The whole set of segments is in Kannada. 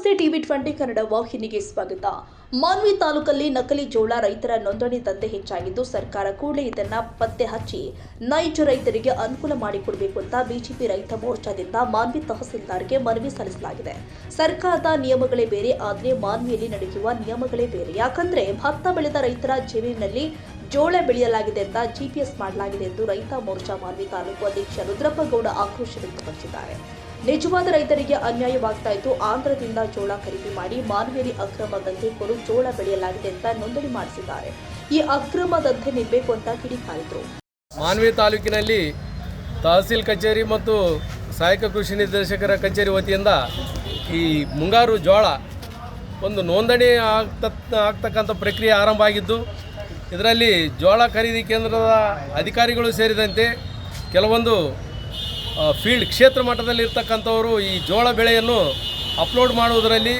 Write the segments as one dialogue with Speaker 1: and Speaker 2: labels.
Speaker 1: ನಮಸ್ತೆ ಟಿವಿ20 ಕನ್ನಡ ವಾಹಿನಿಗೆ ಸ್ವಾಗತ. ಮಾನ್ವಿ ತಾಲೂಕಲ್ಲಿ ನಕಲಿ ಜೋಳ ರೈತರ ನೋಂದಣಿ ದಂಧೆ ಹೆಚ್ಚಾಗಿದ್ದು ಸರ್ಕಾರ ಕೂಡಲೇ ಇದನ್ನ ಪತ್ತೆ ಹಚ್ಚಿ ನೈಜ ರೈತರಿಗೆ ಅನುಕೂಲ ಮಾಡಿಕೊಡಬೇಕು ಅಂತ ಬಿಜೆಪಿ ರೈತ ಮೋರ್ಚಾದಿಂದ ಮಾನ್ವಿ ತಹಸೀಲ್ದಾರ್ಗೆ ಮನವಿ ಸಲ್ಲಿಸಲಾಗಿದೆ. ಸರ್ಕಾರದ ನಿಯಮಗಳೇ ಬೇರೆ, ಆದರೆ ಮಾನ್ವಿಯಲ್ಲಿ ನಡೆಯುವ ನಿಯಮಗಳೇ ಬೇರೆ. ಯಾಕಂದ್ರೆ ಭತ್ತ ಬೆಳೆದ ರೈತರ ಜಮೀನಿನಲ್ಲಿ ಜೋಳ ಬೆಳೆಯಲಾಗಿದೆ ಅಂತ ಜಿಪಿಎಸ್ ಮಾಡಲಾಗಿದೆ ಎಂದು ರೈತ ಮೋರ್ಚಾ ಮಾನ್ವಿ ತಾಲೂಕು ಅಧ್ಯಕ್ಷ ರುದ್ರಪ್ಪಗೌಡ ಆಕ್ರೋಶ ವ್ಯಕ್ತಪಡಿಸಿದ್ದಾರೆ. ನಿಜವಾದ ರೈತರಿಗೆ ಅನ್ಯಾಯವಾಗ್ತಾ ಇದ್ದು ಆಂಧ್ರದಿಂದ ಜೋಳ ಖರೀದಿ ಮಾಡಿ ಮಾನ್ವಿಯಲ್ಲಿ ಅಕ್ರಮ ದಂಧೆಕೋರು ಜೋಳ ಬೆಳೆಯಲಾಗಿದೆ ಅಂತ ನೋಂದಣಿ ಮಾಡಿಸಿದ್ದಾರೆ. ಈ ಅಕ್ರಮ ದಂಧೆ ನಿಲ್ಲಬೇಕು ಅಂತ ಕಿಡಿಕಾರಿದರು.
Speaker 2: ಮಾನ್ವಿ ತಾಲೂಕಿನಲ್ಲಿ ತಹಸೀಲ್ ಕಚೇರಿ ಮತ್ತು ಸಹಾಯಕ ಕೃಷಿ ನಿರ್ದೇಶಕರ ಕಚೇರಿ ವತಿಯಿಂದ ಈ ಮುಂಗಾರು ಜೋಳ ಒಂದು ನೋಂದಣಿ ಆಗ್ತಕ್ಕಂಥ ಪ್ರಕ್ರಿಯೆ ಆರಂಭ ಆಗಿದ್ದು, ಇದರಲ್ಲಿ ಜೋಳ ಖರೀದಿ ಕೇಂದ್ರದ ಅಧಿಕಾರಿಗಳು ಸೇರಿದಂತೆ ಕೆಲವೊಂದು ಫೀಲ್ಡ್ ಕ್ಷೇತ್ರ ಮಟ್ಟದಲ್ಲಿ ಇರ್ತಕ್ಕಂಥವರು ಈ ಜೋಳ ಬೆಳೆಯನ್ನು ಅಪ್ಲೋಡ್ ಮಾಡುವುದರಲ್ಲಿ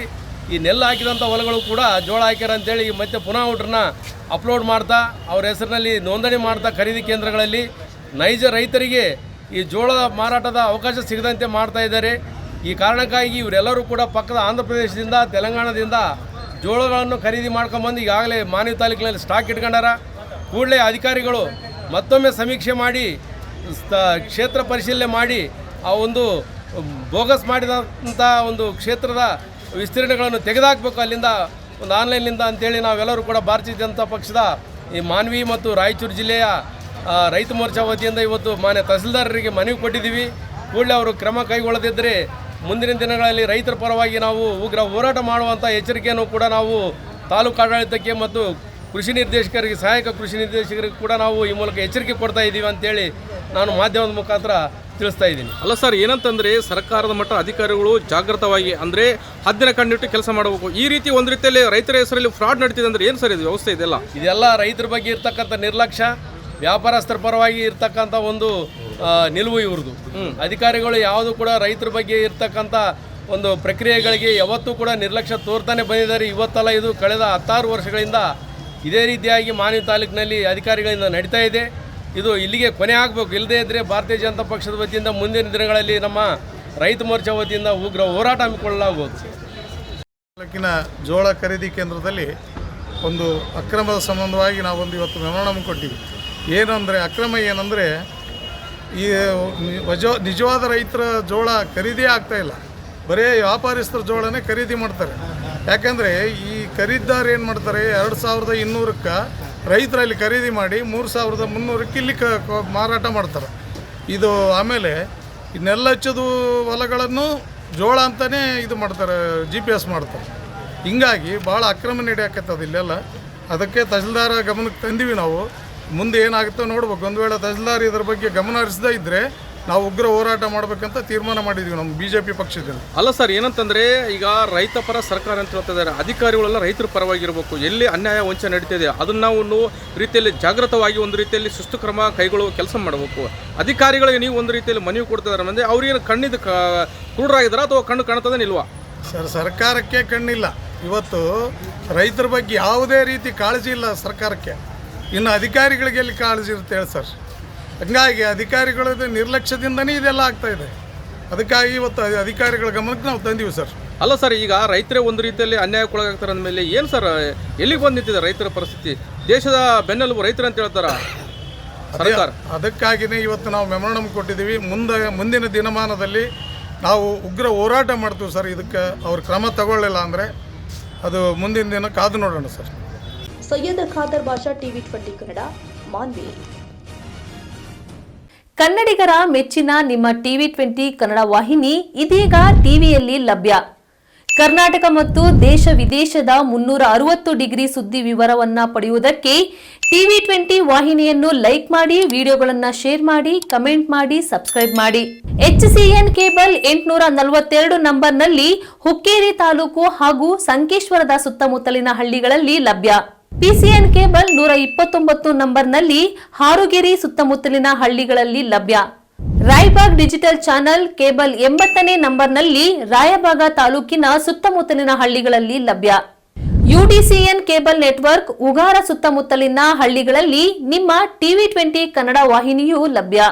Speaker 2: ಈ ನೆಲ್ಲು ಹಾಕಿದಂಥ ಹೊಲಗಳು ಕೂಡ ಜೋಳ ಹಾಕ್ಯಾರ ಅಂತೇಳಿ ಮತ್ತೆ ಪುನಃ ಔಟ್ರನ್ನ ಅಪ್ಲೋಡ್ ಮಾಡ್ತಾ ಅವ್ರ ಹೆಸರಿನಲ್ಲಿ ನೋಂದಣಿ ಮಾಡ್ತಾ ಖರೀದಿ ಕೇಂದ್ರಗಳಲ್ಲಿ ನೈಜ ರೈತರಿಗೆ ಈ ಜೋಳದ ಮಾರಾಟದ ಅವಕಾಶ ಸಿಗದಂತೆ ಮಾಡ್ತಾ ಇದ್ದಾರೆ. ಈ ಕಾರಣಕ್ಕಾಗಿ ಇವರೆಲ್ಲರೂ ಕೂಡ ಪಕ್ಕದ ಆಂಧ್ರ ಪ್ರದೇಶದಿಂದ ತೆಲಂಗಾಣದಿಂದ ಜೋಳಗಳನ್ನು ಖರೀದಿ ಮಾಡ್ಕೊಂಬಂದು ಈಗಾಗಲೇ ಮಾನ್ವಿ ತಾಲೂಕಿನಲ್ಲಿ ಸ್ಟಾಕ್ ಇಟ್ಕೊಂಡಾರ. ಕೂಡಲೇ ಅಧಿಕಾರಿಗಳು ಮತ್ತೊಮ್ಮೆ ಸಮೀಕ್ಷೆ ಮಾಡಿ ಕ್ಷೇತ್ರ ಪರಿಶೀಲನೆ ಮಾಡಿ ಆ ಒಂದು ಬೋಗಸ್ ಮಾಡಿದಂಥ ಒಂದು ಕ್ಷೇತ್ರದ ವಿಸ್ತೀರ್ಣಗಳನ್ನು ತೆಗೆದುಹಾಕಬೇಕು ಅಲ್ಲಿಂದ ಒಂದು ಆನ್ಲೈನ್ನಿಂದ ಅಂತೇಳಿ ನಾವೆಲ್ಲರೂ ಕೂಡ ಭಾರತೀಯ ಜನತಾ ಪಕ್ಷದ ಈ ಮಾನ್ವಿ ಮತ್ತು ರಾಯಚೂರು ಜಿಲ್ಲೆಯ ರೈತ ಮೋರ್ಚಾ ವತಿಯಿಂದ ಇವತ್ತು ಮಾನ್ಯ ತಹಸೀಲ್ದಾರರಿಗೆ ಮನವಿ ಕೊಟ್ಟಿದ್ದೀವಿ. ಕೂಡಲೇ ಅವರು ಕ್ರಮ ಕೈಗೊಳ್ಳದಿದ್ದರೆ ಮುಂದಿನ ದಿನಗಳಲ್ಲಿ ರೈತರ ಪರವಾಗಿ ನಾವು ಉಗ್ರ ಹೋರಾಟ ಮಾಡುವಂಥ ಎಚ್ಚರಿಕೆಯನ್ನು ಕೂಡ ನಾವು ತಾಲೂಕು ಆಡಳಿತಕ್ಕೆ ಮತ್ತು ಕೃಷಿ ನಿರ್ದೇಶಕರಿಗೆ ಸಹಾಯಕ ಕೃಷಿ ನಿರ್ದೇಶಕರಿಗೆ ಕೂಡ ನಾವು ಈ ಮೂಲಕ ಎಚ್ಚರಿಕೆ ಕೊಡ್ತಾ ಇದ್ದೀವಿ ಅಂತೇಳಿ ನಾನು ಮಾಧ್ಯಮದ ಮುಖಾಂತರ ತಿಳಿಸ್ತಾ ಇದ್ದೀನಿ.
Speaker 3: ಅಲ್ಲ ಸರ್, ಏನಂತಂದರೆ ಸರ್ಕಾರದ ಮಟ್ಟ ಅಧಿಕಾರಿಗಳು ಜಾಗೃತವಾಗಿ ಅಂದರೆ ಹದ್ದಿನ ಕಣ್ಣಿಟ್ಟು ಕೆಲಸ ಮಾಡಬೇಕು. ಈ ರೀತಿ ಒಂದು ರೀತಿಯಲ್ಲಿ ರೈತರ ಹೆಸರಲ್ಲಿ ಫ್ರಾಡ್ ನಡೀತಿದೆ ಅಂದರೆ ಏನು ಸರ್ ಇದು ವ್ಯವಸ್ಥೆ
Speaker 2: ಇದೆಲ್ಲ ರೈತರ ಬಗ್ಗೆ ಇರ್ತಕ್ಕಂಥ ನಿರ್ಲಕ್ಷ್ಯ, ವ್ಯಾಪಾರಸ್ಥರ ಪರವಾಗಿ ಇರ್ತಕ್ಕಂಥ ಒಂದು ನಿಲುವು ಇವ್ರದ್ದು. ಅಧಿಕಾರಿಗಳು ಯಾವುದು ಕೂಡ ರೈತರ ಬಗ್ಗೆ ಇರ್ತಕ್ಕಂಥ ಒಂದು ಪ್ರಕ್ರಿಯೆಗಳಿಗೆ ಯಾವತ್ತೂ ಕೂಡ ನಿರ್ಲಕ್ಷ್ಯ ತೋರ್ತಾನೆ ಬಂದಿದ್ದಾರೆ. ಇವತ್ತಲ್ಲ, ಇದು ಕಳೆದ 16 ವರ್ಷಗಳಿಂದ ಇದೇ ರೀತಿಯಾಗಿ ಮಾನ್ವಿ ತಾಲೂಕಿನಲ್ಲಿ ಅಧಿಕಾರಿಗಳಿಂದ ನಡೀತಾ ಇದೆ. ಇದು ಇಲ್ಲಿಗೆ ಕೊನೆ ಆಗಬೇಕು. ಇಲ್ಲದೇ ಇದ್ದರೆ ಭಾರತೀಯ ಜನತಾ ಪಕ್ಷದ ವತಿಯಿಂದ ಮುಂದಿನ ದಿನಗಳಲ್ಲಿ ನಮ್ಮ ರೈತ ಮೋರ್ಚಾ ವತಿಯಿಂದ ಉಗ್ರ ಹೋರಾಟ ಹಮ್ಮಿಕೊಳ್ಳಲಾಗುವುದು.
Speaker 4: ತಾಲೂಕಿನ ಜೋಳ ಖರೀದಿ ಕೇಂದ್ರದಲ್ಲಿ ಒಂದು ಅಕ್ರಮದ ಸಂಬಂಧವಾಗಿ ನಾವೊಂದು ಇವತ್ತು ಮೆಮೊರಾಂಡಮ್ ಕೊಟ್ಟಿವಿ. ಏನಂದರೆ ಅಕ್ರಮ ಏನಂದರೆ ಈ ನಿಜವಾದ ರೈತರ ಜೋಳ ಖರೀದಿ ಆಗ್ತಾಯಿಲ್ಲ, ಬರೀ ವ್ಯಾಪಾರಸ್ಥರ ಜೋಳನೇ ಖರೀದಿ ಮಾಡ್ತಾರೆ. ಯಾಕಂದರೆ ಈ ಖರೀದಿದಾರ ಏನು ಮಾಡ್ತಾರೆ, 2200ಕ್ಕೆ ರೈತರಲ್ಲಿ ಖರೀದಿ ಮಾಡಿ 3300ಕ್ಕೆ ಇಲ್ಲಿ ಮಾರಾಟ ಮಾಡ್ತಾರೆ. ಇದು ಆಮೇಲೆ ಇನ್ನೆಲ್ಲ ಹಚ್ಚೋದು ಹೊಲಗಳನ್ನು ಜೋಳ ಅಂತಲೇ ಇದು ಮಾಡ್ತಾರೆ, GPS ಮಾಡ್ತಾರೆ. ಹಿಂಗಾಗಿ ಭಾಳ ಅಕ್ರಮ ನಡೆಯಕತ್ತದ ಇಲ್ಲೆಲ್ಲ. ಅದಕ್ಕೆ ತಹಸೀಲ್ದಾರ ಗಮನಕ್ಕೆ ತಂದೀವಿ ನಾವು. ಮುಂದೆ ಏನಾಗುತ್ತೋ ನೋಡ್ಬೇಕು. ಒಂದು ವೇಳೆ ತಹಸೀಲ್ದಾರ್ ಇದ್ರ ಬಗ್ಗೆ ಗಮನ ಹರಿಸದೇ ಇದ್ದರೆ ನಾವು ಉಗ್ರ ಹೋರಾಟ ಮಾಡಬೇಕಂತ ತೀರ್ಮಾನ ಮಾಡಿದ್ದೀವಿ ನಮ್ಮ BJP ಪಕ್ಷದಲ್ಲಿ.
Speaker 3: ಅಲ್ಲ ಸರ್, ಏನಂತಂದರೆ ಈಗ ರೈತ ಪರ ಸರ್ಕಾರ ಅಂತ ಹೇಳ್ತಿದ್ದಾರೆ, ಅಧಿಕಾರಿಗಳೆಲ್ಲ ರೈತರ ಪರವಾಗಿರಬೇಕು. ಎಲ್ಲಿ ಅನ್ಯಾಯ ವಂಚನೆ ನಡೀತಿದೆ ಅದನ್ನು ನಾವು ರೀತಿಯಲ್ಲಿ ಜಾಗೃತವಾಗಿ ಒಂದು ರೀತಿಯಲ್ಲಿ ಶಿಸ್ತು ಕ್ರಮ ಕೈಗೊಳ್ಳುವ ಕೆಲಸ ಮಾಡಬೇಕು. ಅಧಿಕಾರಿಗಳಿಗೆ ನೀವು ಒಂದು ರೀತಿಯಲ್ಲಿ ಮನವಿ ಕೊಡ್ತಿದ್ದಾರೆ ಅಂದರೆ ಅವ್ರಿಗೆ ಕಣ್ಣಿದ್ದು ಕುರುಡರಾಗಿದ್ದಾರೆ ಅಥವಾ ಕಣ್ಣು ಕಾಣ್ತದೆ ನಿಲ್ವಾ?
Speaker 4: ಸರ್, ಸರ್ಕಾರಕ್ಕೆ ಕಣ್ಣಿಲ್ಲ. ಇವತ್ತು ರೈತರ ಬಗ್ಗೆ ಯಾವುದೇ ರೀತಿ ಕಾಳಜಿ ಇಲ್ಲ ಸರ್ಕಾರಕ್ಕೆ. ಇನ್ನು ಅಧಿಕಾರಿಗಳಿಗೆ ಎಲ್ಲಿ ಕಾಳಜಿ ಇರುತ್ತೆ ಹೇಳಿ ಸರ್? ಹಂಗಾಗಿ ಅಧಿಕಾರಿಗಳ ನಿರ್ಲಕ್ಷ್ಯದಿಂದನೇ ಇದೆಲ್ಲ ಆಗ್ತಾಯಿದೆ. ಅದಕ್ಕಾಗಿ ಇವತ್ತು ಅಧಿಕಾರಿಗಳ ಗಮನಕ್ಕೆ ನಾವು ತಂದೀವಿ ಸರ್.
Speaker 3: ಅಲ್ಲ ಸರ್, ಈಗ ರೈತರೇ ಒಂದು ರೀತಿಯಲ್ಲಿ ಅನ್ಯಾಯಕ್ಕೊಳಗಾಗ್ತಾರೆ ಅಂದಮೇಲೆ ಏನು ಸರ್ ಎಲ್ಲಿಗೆ ಬಂದು ನಿಂತಿದೆ ರೈತರ ಪರಿಸ್ಥಿತಿ? ದೇಶದ ಬೆನ್ನೆಲುಬು ರೈತರು ಅಂತ ಹೇಳ್ತಾರ ಸರ್ಕಾರ.
Speaker 4: ಅದಕ್ಕಾಗಿಯೇ ಇವತ್ತು ನಾವು ಮೆಮೊರಾಂಡಮ್ ಕೊಟ್ಟಿದ್ದೀವಿ. ಮುಂದಿನ ದಿನಮಾನದಲ್ಲಿ ನಾವು ಉಗ್ರ ಹೋರಾಟ ಮಾಡ್ತೀವಿ ಸರ್. ಇದಕ್ಕೆ ಅವ್ರು ಕ್ರಮ ತಗೊಳ್ಳಿಲ್ಲ ಅಂದರೆ ಅದು ಮುಂದಿನ ದಿನ ಕಾದು ನೋಡೋಣ ಸರ್.
Speaker 1: ಸೈಯದ್ ಖಾದರ್ ಬಾಷಾ, ಟಿವಿ20 ಕನ್ನಡ, ಮಾನ್ವಿ.
Speaker 5: ಕನ್ನಡಿಗರ ಮೆಚ್ಚಿನ ನಿಮ್ಮ ಟಿವಿ20 ಕನ್ನಡ ವಾಹಿನಿ ಇದೀಗ ಟಿವಿಯಲ್ಲಿ ಲಭ್ಯ. ಕರ್ನಾಟಕ ಮತ್ತು ದೇಶ ವಿದೇಶದ 360 ಡಿಗ್ರಿ ಸುದ್ದಿ ವಿವರವನ್ನ ಪಡೆಯುವುದಕ್ಕೆ ಟಿವಿ20 ವಾಹಿನಿಯನ್ನು ಲೈಕ್ ಮಾಡಿ, ವಿಡಿಯೋಗಳನ್ನು ಶೇರ್ ಮಾಡಿ, ಕಮೆಂಟ್ ಮಾಡಿ, ಸಬ್ಸ್ಕ್ರೈಬ್ ಮಾಡಿ. HCN ಕೇಬಲ್ 842 ನಂಬರ್ನಲ್ಲಿ ಹುಕ್ಕೇರಿ ತಾಲೂಕು ಹಾಗೂ ಸಂಕೇಶ್ವರದ ಸುತ್ತಮುತ್ತಲಿನ ಹಳ್ಳಿಗಳಲ್ಲಿ ಲಭ್ಯ. PCN ಕೇಬಲ್ 129 ನಂಬರ್ನಲ್ಲಿ ಹಾರುಗೆರೆ ಸುತ್ತಮುತ್ತಲಿನ ಹಳ್ಳಿಗಳಲ್ಲಿ ಲಭ್ಯ. ರಾಯಬಾಗ್ ಡಿಜಿಟಲ್ ಚಾನೆಲ್ ಕೇಬಲ್ 80ನೇ ನಂಬರ್ನಲ್ಲಿ ರಾಯಬಾಗ ತಾಲೂಕಿನ ಸುತ್ತಮುತ್ತಲಿನ ಹಳ್ಳಿಗಳಲ್ಲಿ ಲಭ್ಯ. UDCN ಕೇಬಲ್ ನೆಟ್ವರ್ಕ್ ಉಗಾರ ಸುತ್ತಮುತ್ತಲಿನ ಹಳ್ಳಿಗಳಲ್ಲಿ ನಿಮ್ಮ ಟಿವಿ20 ಕನ್ನಡ ವಾಹಿನಿಯೂ ಲಭ್ಯ.